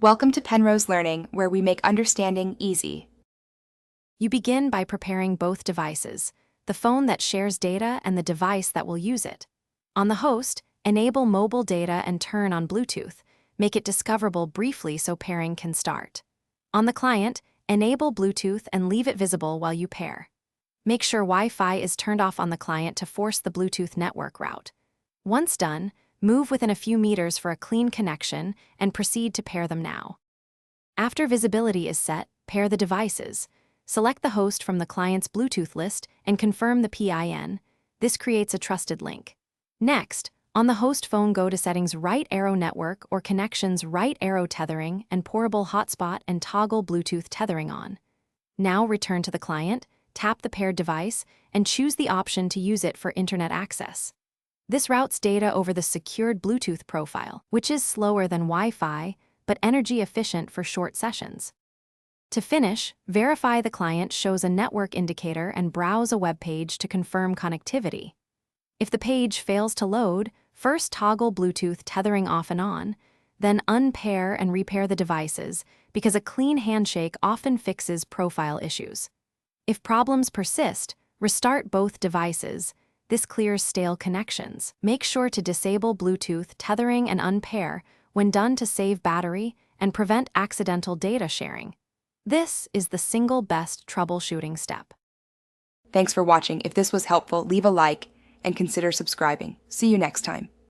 Welcome to Penrose Learning, where we make understanding easy. You begin by preparing both devices, the phone that shares data and the device that will use it. On the host, enable mobile data and turn on Bluetooth. Make it discoverable briefly so pairing can start. On the client, enable Bluetooth and leave it visible while you pair. Make sure Wi-Fi is turned off on the client to force the Bluetooth network route. Once done, move within a few meters for a clean connection and proceed to pair them now. After visibility is set, pair the devices. Select the host from the client's Bluetooth list and confirm the PIN. This creates a trusted link. Next, on the host phone, go to Settings, right arrow Network or Connections, right arrow Tethering and Portable Hotspot and toggle Bluetooth tethering on. Now return to the client, tap the paired device, and choose the option to use it for internet access. This routes data over the secured Bluetooth profile, which is slower than Wi-Fi, but energy efficient for short sessions. To finish, verify the client shows a network indicator and browse a web page to confirm connectivity. If the page fails to load, first toggle Bluetooth tethering off and on, then unpair and repair the devices, because a clean handshake often fixes profile issues. If problems persist, restart both devices. This clears stale connections. Make sure to disable Bluetooth tethering and unpair when done to save battery and prevent accidental data sharing. This is the single best troubleshooting step. Thanks for watching. If this was helpful, leave a like and consider subscribing. See you next time.